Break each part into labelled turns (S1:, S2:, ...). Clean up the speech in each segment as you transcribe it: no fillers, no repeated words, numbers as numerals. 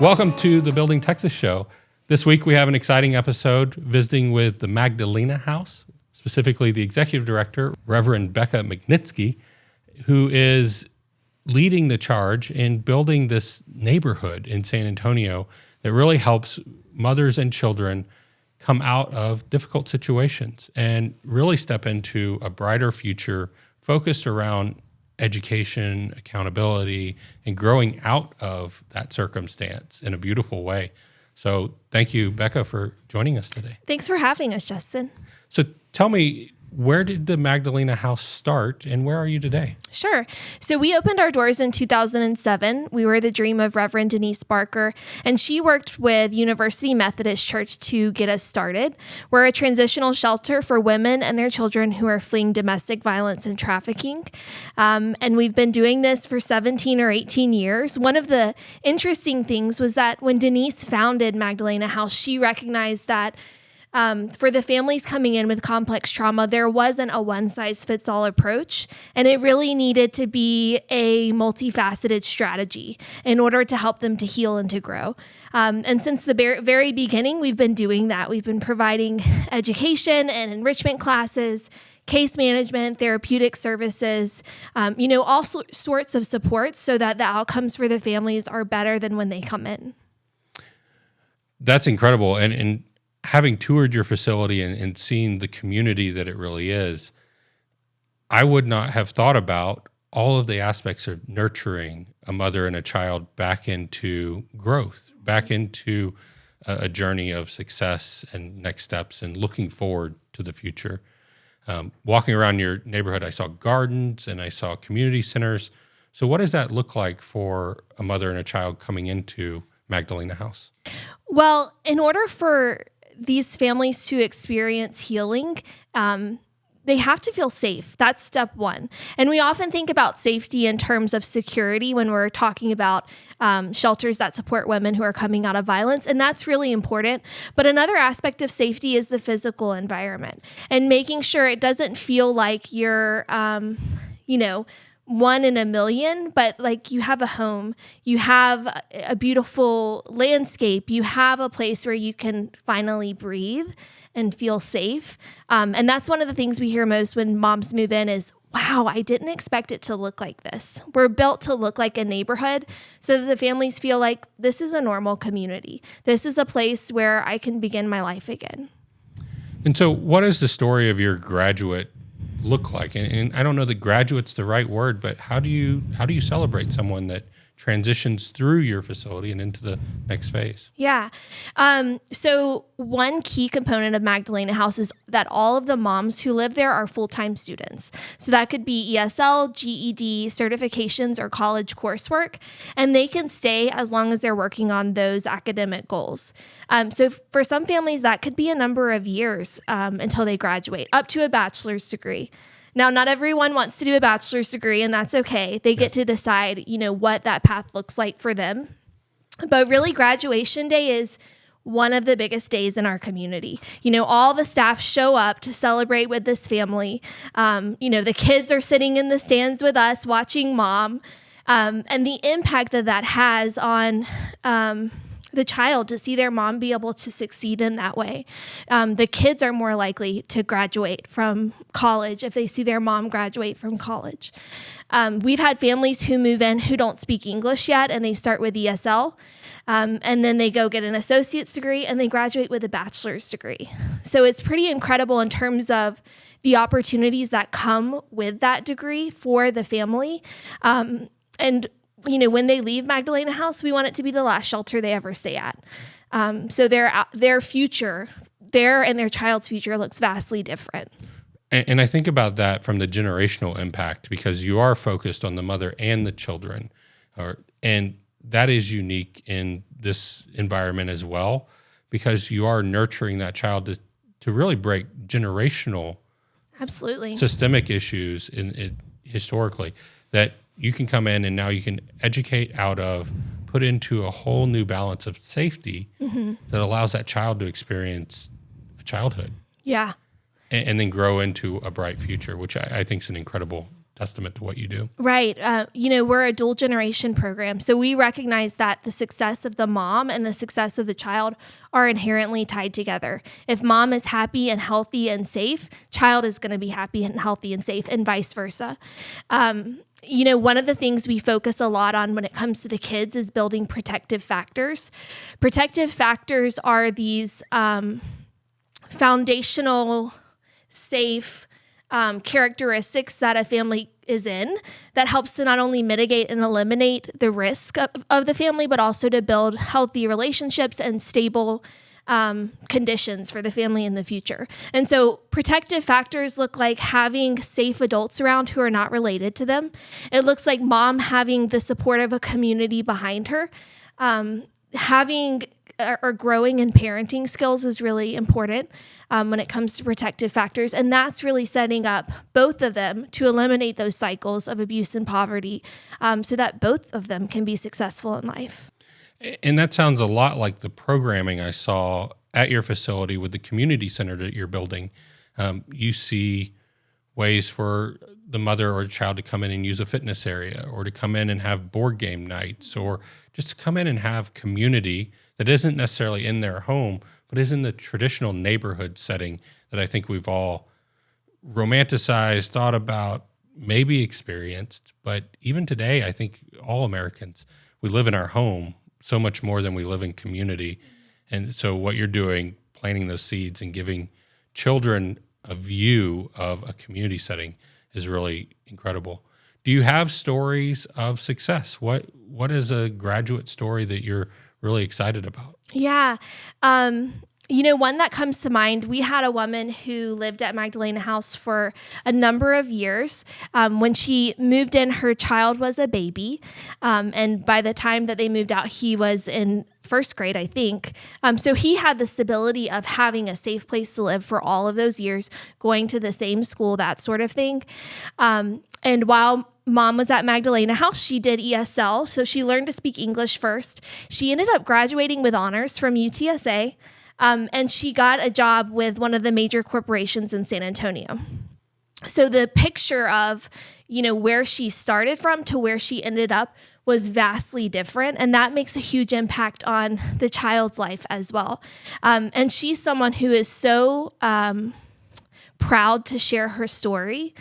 S1: Welcome to the Building Texas Show. This week we have an exciting episode visiting with the Magdalena House, specifically the Executive Director, Reverend Becca McNitzky, who is leading the charge in building this neighborhood in San Antonio that really helps mothers and children come out of difficult situations and really step into a brighter future focused around education, accountability, and growing out of that circumstance in a beautiful way. So thank you, Becca, for joining us today.
S2: Thanks for having us, Justin.
S1: So tell me, where did the Magdalena House start and where are you today?
S2: Sure. So we opened our doors in 2007. We were the dream of Reverend Denise Barker, and she worked with University Methodist Church to get us started. We're a transitional shelter for women and their children who are fleeing domestic violence and trafficking. And we've been doing this for 17 or 18 years. One of the interesting things was that when Denise founded Magdalena House, she recognized that for the families coming in with complex trauma, there wasn't a one-size-fits-all approach, and it really needed to be a multifaceted strategy in order to help them to heal and to grow. And since the very beginning, we've been doing that. We've been providing education and enrichment classes, case management, therapeutic services, all sorts of supports so that the outcomes for the families are better than when they come in.
S1: That's incredible. And having toured your facility and seen the community that it really is, I would not have thought about all of the aspects of nurturing a mother and a child back into growth, back into a journey of success and next steps and looking forward to the future. Walking around your neighborhood, I saw gardens and I saw community centers. So what does that look like for a mother and a child coming into Magdalena House?
S2: Well, in order for these families to experience healing, they have to feel safe. That's step one. And we often think about safety in terms of security when we're talking about shelters that support women who are coming out of violence. And that's really important. But another aspect of safety is the physical environment and making sure it doesn't feel like you're, one in a million, but like you have a home, you have a beautiful landscape, you have a place where you can finally breathe and feel safe. And that's one of the things we hear most when moms move in is, wow, I didn't expect it to look like this. We're built to look like a neighborhood so that the families feel like this is a normal community. This is a place where I can begin my life again.
S1: And so what is the story of your graduate look like? And I don't know that graduate's the right word, but how do you celebrate someone that transitions through your facility and into the next phase?
S2: Yeah. So one key component of Magdalena House is that all of the moms who live there are full-time students. So that could be ESL, GED, certifications, or college coursework, and they can stay as long as they're working on those academic goals. So for some families, that could be a number of years until they graduate, up to a bachelor's degree. Now, not everyone wants to do a bachelor's degree, and that's okay. They get to decide, what that path looks like for them. But really, graduation day is one of the biggest days in our community. All the staff show up to celebrate with this family. The kids are sitting in the stands with us watching mom. And the impact that has on the child to see their mom be able to succeed in that way. The kids are more likely to graduate from college if they see their mom graduate from college. We've had families who move in who don't speak English yet, and they start with ESL, and then they go get an associate's degree, and they graduate with a bachelor's degree. So it's pretty incredible in terms of the opportunities that come with that degree for the family. And when they leave Magdalena House, we want it to be the last shelter they ever stay at. So their future, their and their child's future looks vastly different.
S1: And I think about that from the generational impact, because you are focused on the mother and the children. And that is unique in this environment as well, because you are nurturing that child to really break generational
S2: absolutely
S1: systemic issues historically that you can come in and now you can educate out of, put into a whole new balance of safety that allows that child to experience a childhood.
S2: Yeah.
S1: And then grow into a bright future, which I think is an incredible testament to what you do.
S2: Right. We're a dual generation program. So we recognize that the success of the mom and the success of the child are inherently tied together. If mom is happy and healthy and safe, child is going to be happy and healthy and safe, and vice versa. One of the things we focus a lot on when it comes to the kids is building protective factors. Protective factors are these foundational, safe characteristics that a family is in that helps to not only mitigate and eliminate the risk of the family, but also to build healthy relationships and stable conditions for the family in the future. And so protective factors look like having safe adults around who are not related to them. It looks like mom having the support of a community behind her. Having or growing in parenting skills is really important when it comes to protective factors. And that's really setting up both of them to eliminate those cycles of abuse and poverty so that both of them can be successful in life.
S1: And that sounds a lot like the programming I saw at your facility with the community center that you're building. You see ways for the mother or child to come in and use a fitness area, or to come in and have board game nights, or just to come in and have community that isn't necessarily in their home, but is in the traditional neighborhood setting that I think we've all romanticized, thought about, maybe experienced. But even today, I think all Americans, we live in our home so much more than we live in community. And so what you're doing, planting those seeds and giving children a view of a community setting, is really incredible. Do you have stories of success? What is a graduate story that you're really excited about?
S2: Yeah. One that comes to mind, we had a woman who lived at Magdalena House for a number of years. When she moved in, her child was a baby. And by the time that they moved out, he was in first grade, I think. So he had the stability of having a safe place to live for all of those years, going to the same school, that sort of thing. And while Mom was at Magdalena House, she did ESL. So she learned to speak English first. She ended up graduating with honors from UTSA. And she got a job with one of the major corporations in San Antonio. So the picture of, where she started from to where she ended up was vastly different. And that makes a huge impact on the child's life as well. And she's someone who is so proud to share her story.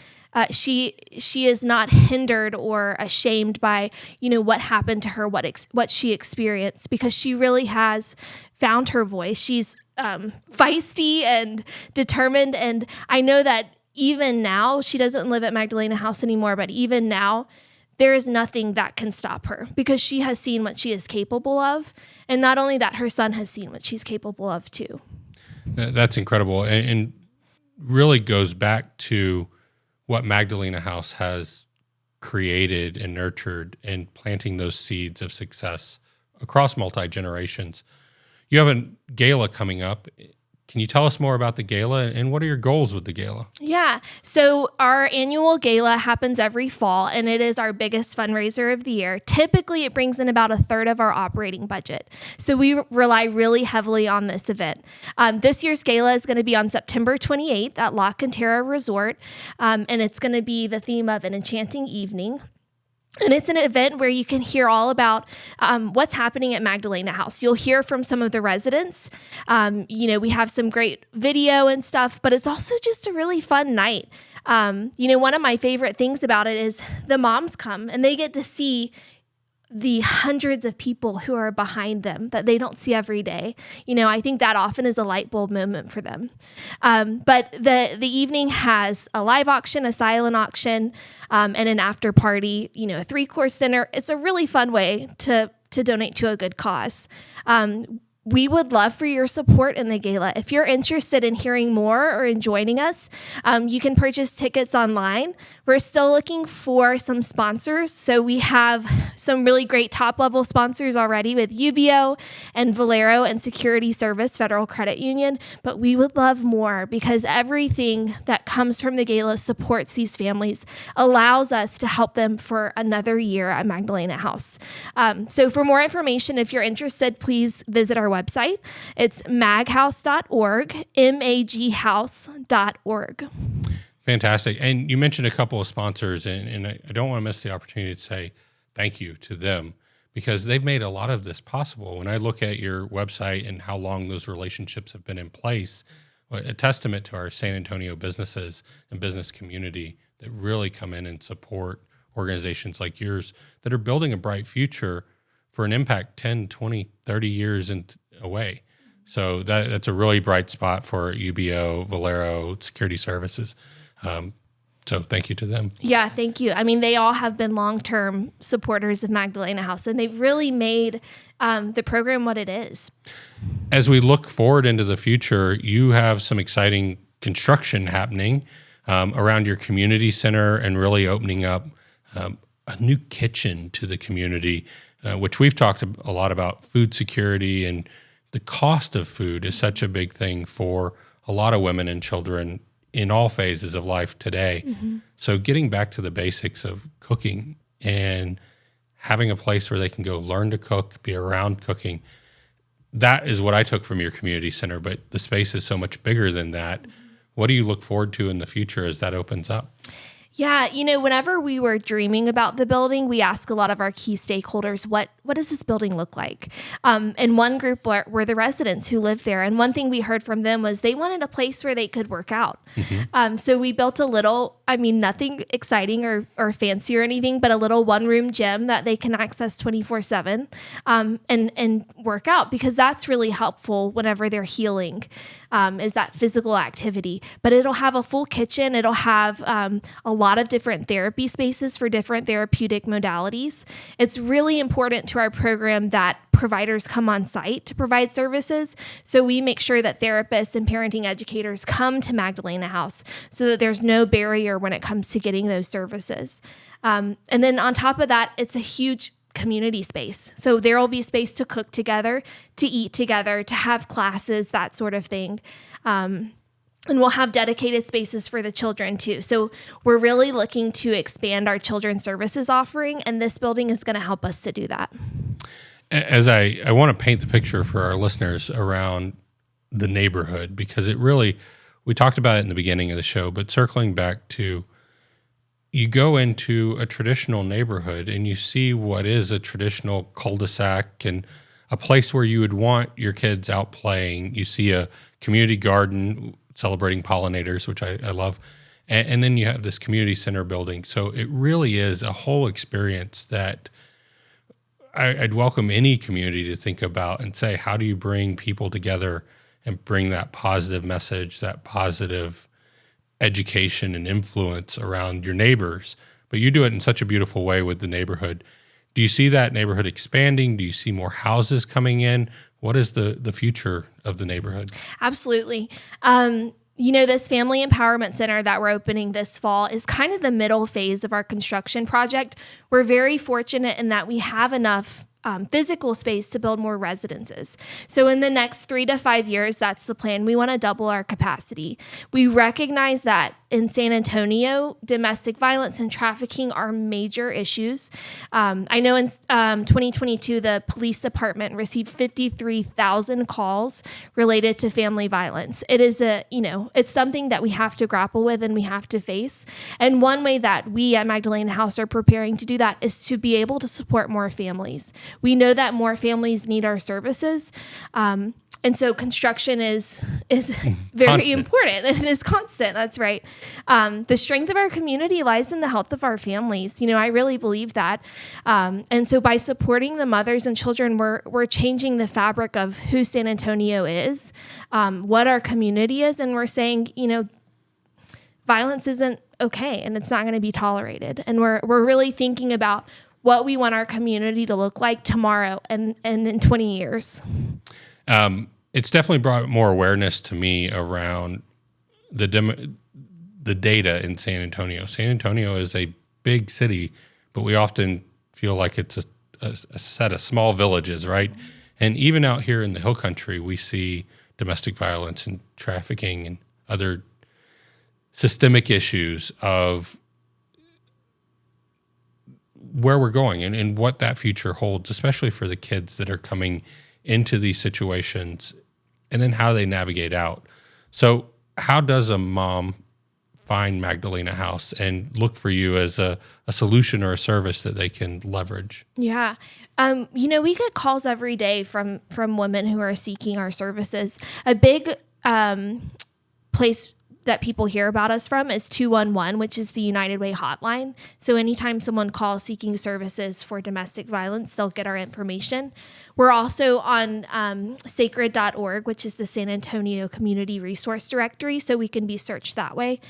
S2: She is not hindered or ashamed by, what happened to her, what she experienced, because she really has found her voice. She's feisty and determined. And I know that even now, she doesn't live at Magdalena House anymore, but even now, there is nothing that can stop her, because she has seen what she is capable of. And not only that, her son has seen what she's capable of too.
S1: That's incredible. And really goes back to what Magdalena House has created and nurtured, and planting those seeds of success across multi-generations. You have a gala coming up. Can you tell us more about the gala, and what are your goals with the gala? Yeah.
S2: So our annual gala happens every fall, and it is our biggest fundraiser of the year. Typically, it brings in about a third of our operating budget. So we rely really heavily on this event. This year's gala is going to be on September 28th at La Cantera Resort, and it's going to be the theme of an enchanting evening. And it's an event where you can hear all about what's happening at Magdalena House. You'll hear from some of the residents. We have some great video and stuff, but it's also just a really fun night. One of my favorite things about it is the moms come and they get to see the hundreds of people who are behind them that they don't see every day. I think that often is a light bulb moment for them. But the evening has a live auction, a silent auction, and an after party, a 3-course dinner. It's a really fun way to donate to a good cause. We would love for your support in the gala. If you're interested in hearing more or in joining us, you can purchase tickets online. We're still looking for some sponsors. So we have some really great top-level sponsors already with UBO and Valero and Security Service Federal Credit Union. But we would love more, because everything that comes from the gala supports these families, allows us to help them for another year at Magdalena House. So for more information, if you're interested, please visit our website. It's maghouse.org, maghouse.org.
S1: Fantastic. And you mentioned a couple of sponsors, and I don't want to miss the opportunity to say thank you to them because they've made a lot of this possible. When I look at your website and how long those relationships have been in place, a testament to our San Antonio businesses and business community that really come in and support organizations like yours that are building a bright future for an impact 10, 20, 30 years away. So that's a really bright spot for UBO, Valero, Security Services. So thank you to them.
S2: Yeah, thank you. I mean, they all have been long-term supporters of Magdalena House, and they've really made the program what it is.
S1: As we look forward into the future, you have some exciting construction happening around your community center and really opening up a new kitchen to the community, which we've talked a lot about food security, and the cost of food is such a big thing for a lot of women and children in all phases of life today. Mm-hmm. So getting back to the basics of cooking and having a place where they can go learn to cook, be around cooking, that is what I took from your community center, but the space is so much bigger than that. Mm-hmm. What do you look forward to in the future as that opens up?
S2: Yeah, whenever we were dreaming about the building, we asked a lot of our key stakeholders, what does this building look like? And one group were the residents who lived there. And one thing we heard from them was they wanted a place where they could work out. Mm-hmm. So we built a little, nothing exciting or fancy or anything, but a little one-room gym that they can access 24/7 and work out, because that's really helpful whenever they're healing, is that physical activity. But it'll have a full kitchen. It'll have a lot of different therapy spaces for different therapeutic modalities. It's really important to our program that providers come on site to provide services. So we make sure that therapists and parenting educators come to Magdalena House so that there's no barrier when it comes to getting those services. And then on top of that, it's a huge community space. So there will be space to cook together, to eat together, to have classes, that sort of thing. And we'll have dedicated spaces for the children too. So we're really looking to expand our children's services offering, and this building is going to help us to do that.
S1: As I want to paint the picture for our listeners around the neighborhood, because it really, we talked about it in the beginning of the show, but circling back to, you go into a traditional neighborhood and you see what is a traditional cul-de-sac and a place where you would want your kids out playing. You see a community garden celebrating pollinators, which I love. And then you have this community center building. So it really is a whole experience that I'd welcome any community to think about and say, how do you bring people together and bring that positive message, that positive education and influence around your neighbors? But you do it in such a beautiful way with the neighborhood. Do you see that neighborhood expanding? Do you see more houses coming in? What is the future of the neighborhood?
S2: Absolutely. This Family Empowerment Center that we're opening this fall is kind of the middle phase of our construction project. We're very fortunate in that we have enough physical space to build more residences. So in the next 3 to 5 years, that's the plan. We want to double our capacity. We recognize that in San Antonio, domestic violence and trafficking are major issues. I know in 2022, the police department received 53,000 calls related to family violence. It is it's something that we have to grapple with and we have to face. And one way that we at Magdalena House are preparing to do that is to be able to support more families. We know that more families need our services. And so construction is very
S1: constant.
S2: important, and it is constant. That's right. The strength of our community lies in the health of our families. I really believe that. And so by supporting the mothers and children, we're changing the fabric of who San Antonio is, what our community is, and we're saying, violence isn't okay, and it's not going to be tolerated. And we're really thinking about what we want our community to look like tomorrow and in 20 years.
S1: It's definitely brought more awareness to me around the data in San Antonio. San Antonio is a big city, but we often feel like it's a set of small villages, right? And even out here in the Hill Country, we see domestic violence and trafficking and other systemic issues of where we're going and what that future holds, especially for the kids that are coming into these situations, and then how they navigate out. So how does a mom find Magdalena House and look for you as a solution or a service that they can leverage?
S2: Yeah. We get calls every day from women who are seeking our services. A big place that people hear about us from is 211, which is the United Way hotline. So anytime someone calls seeking services for domestic violence, they'll get our information. We're also on sacred.org, which is the San Antonio Community Resource Directory, so we can be searched that way.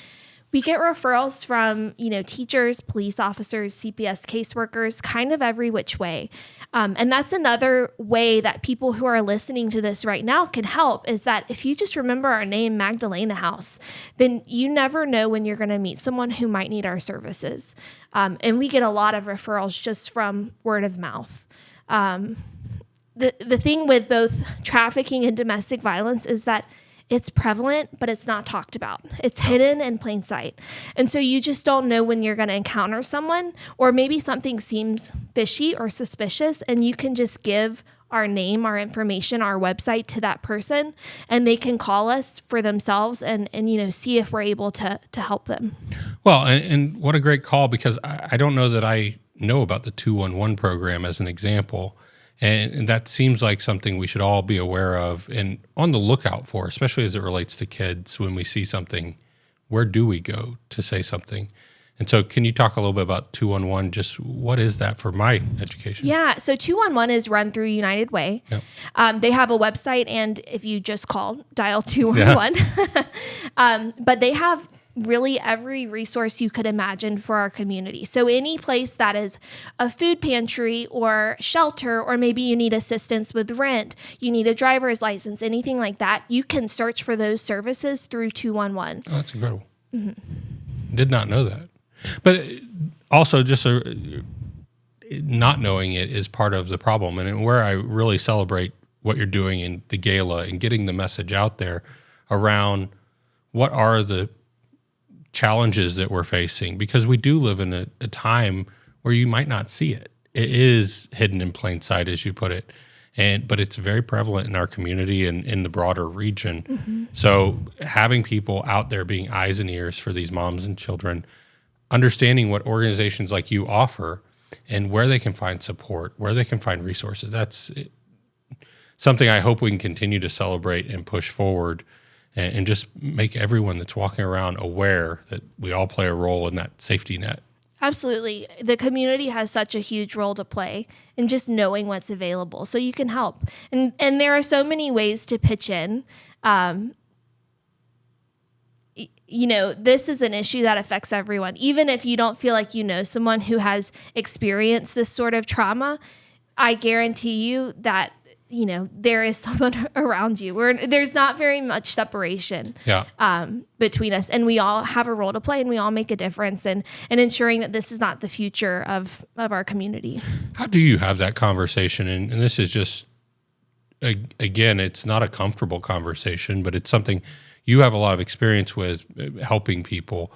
S2: We get referrals from, teachers, police officers, CPS caseworkers, kind of every which way. And that's another way that people who are listening to this right now can help, is that if you just remember our name, Magdalena House, then you never know when you're going to meet someone who might need our services. And we get a lot of referrals just from word of mouth. The thing with both trafficking and domestic violence is that it's prevalent, but it's not talked about. It's hidden in plain sight. And so you just don't know when you're going to encounter someone, or maybe something seems fishy or suspicious, and you can just give our name, our information, our website to that person, and they can call us for themselves and see if we're able to help them.
S1: Well, and what a great call, because I don't know that I know about the 211 program as an example. And that seems like something we should all be aware of and on the lookout for, especially as it relates to kids. When we see something, where do we go to say something? And so can you talk a little bit about 211? Just what is that for my education?
S2: Yeah, so 211 is run through United Way. Yep. They have a website, and if you just dial 211. Yeah. But they have really every resource you could imagine for our community. So any place that is a food pantry or shelter, or maybe you need assistance with rent, you need a driver's license, anything like that, you can search for those services through 211.
S1: Oh, that's incredible. Mm-hmm. Did not know that. But also just not knowing it is part of the problem. And where I really celebrate what you're doing in the Gala and getting the message out there around what are the challenges that we're facing, because we do live in a time where you might not see it. It is hidden in plain sight, as you put it, but it's very prevalent in our community and in the broader region. Mm-hmm. So having people out there being eyes and ears for these moms and children, understanding what organizations like you offer and where they can find support, where they can find resources, that's something I hope we can continue to celebrate and push forward. And just make everyone that's walking around aware that we all play a role in that safety net.
S2: Absolutely. The community has such a huge role to play in just knowing what's available, so you can help. And there are so many ways to pitch in. This is an issue that affects everyone. Even if you don't feel like you know someone who has experienced this sort of trauma, I guarantee you that there is someone around you where there's not very much separation between us, and we all have a role to play, and we all make a difference in ensuring that this is not the future of our community.
S1: How do you have that conversation? And this is just, again, it's not a comfortable conversation, but it's something you have a lot of experience with, helping people.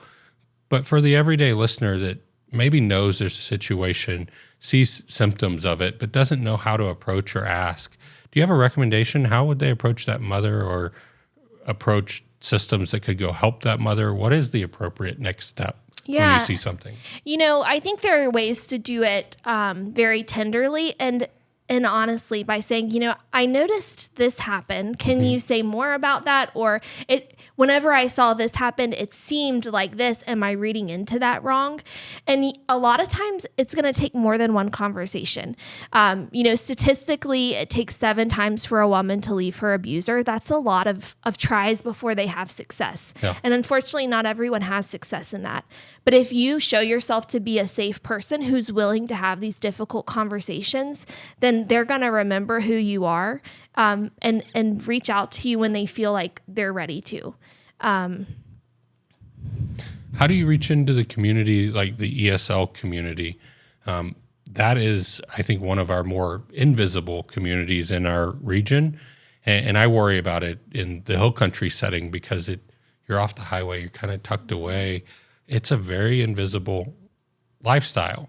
S1: But for the everyday listener that maybe knows there's a situation, sees symptoms of it, but doesn't know how to approach or ask, do you have a recommendation? How would they approach that mother, or approach systems that could go help that mother? What is the appropriate next step when you see something?
S2: I think there are ways to do it very tenderly and honestly, by saying, I noticed this happen. Can you say more about that? Or whenever I saw this happen, it seemed like this. Am I reading into that wrong? And a lot of times it's going to take more than one conversation. Statistically, it takes 7 times for a woman to leave her abuser. That's a lot of tries before they have success. Yeah. And unfortunately, not everyone has success in that. But if you show yourself to be a safe person who's willing to have these difficult conversations, then they're going to remember who you are and reach out to you when they feel like they're ready to.
S1: How do you reach into the community, like the ESL community? That is, I think, one of our more invisible communities in our region. And I worry about it in the hill country setting, because you're off the highway, you're kind of tucked away. It's a very invisible lifestyle.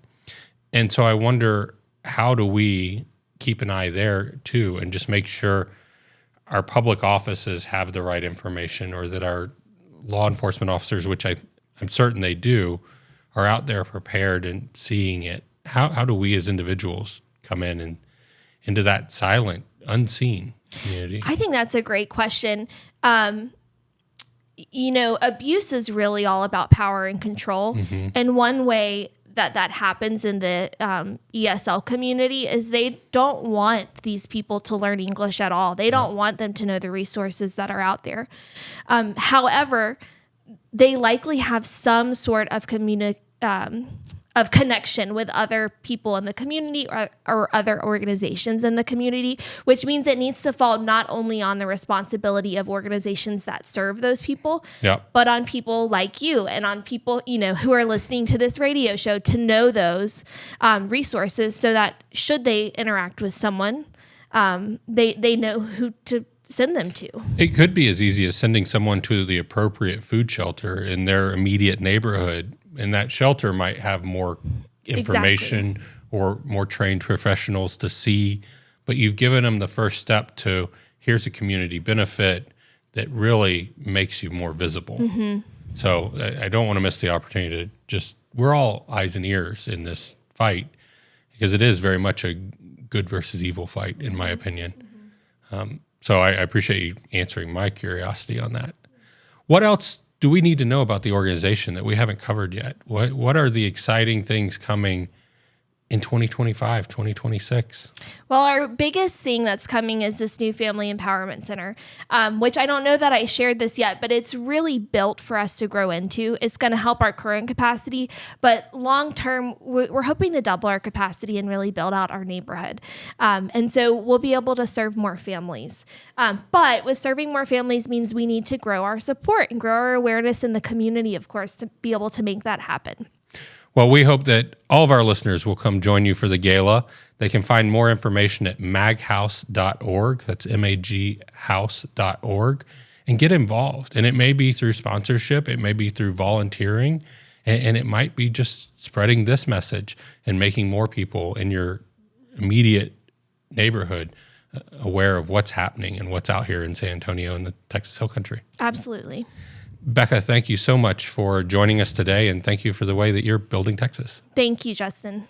S1: And so I wonder, how do we keep an eye there too, and just make sure our public offices have the right information, or that our law enforcement officers, which I I'm certain they do, are out there prepared and seeing it. How do we as individuals come in and into that silent, unseen community?
S2: I think that's a great question. Abuse is really all about power and control. And one way that happens in the ESL community is they don't want these people to learn English at all. They don't want them to know the resources that are out there. However, they likely have some sort of connection with other people in the community or other organizations in the community, which means it needs to fall not only on the responsibility of organizations that serve those people, but on people like you and on people, who are listening to this radio show to know those resources so that should they interact with someone, they know who to send them to.
S1: It could be as easy as sending someone to the appropriate food shelter in their immediate neighborhood. And that shelter might have more information or more trained professionals to see, but you've given them the first step to here's a community benefit that really makes you more visible. So I don't want to miss the opportunity to we're all eyes and ears in this fight because it is very much a good versus evil fight, in my opinion. So I appreciate you answering my curiosity on that. What else do we need to know about the organization that we haven't covered yet? What are the exciting things coming in 2025, 2026?
S2: Well, our biggest thing that's coming is this new Family Empowerment Center, which I don't know that I shared this yet, but it's really built for us to grow into. It's going to help our current capacity, but long term, we're hoping to double our capacity and really build out our neighborhood. And so we'll be able to serve more families. But with serving more families means we need to grow our support and grow our awareness in the community, of course, to be able to make that happen.
S1: Well, we hope that all of our listeners will come join you for the gala. They can find more information at maghouse.org. That's maghouse.org, and get involved. And it may be through sponsorship. It may be through volunteering. And it might be just spreading this message and making more people in your immediate neighborhood aware of what's happening and what's out here in San Antonio and the Texas Hill Country.
S2: Absolutely.
S1: Becca, thank you so much for joining us today, and thank you for the way that you're building Texas.
S2: Thank you, Justin.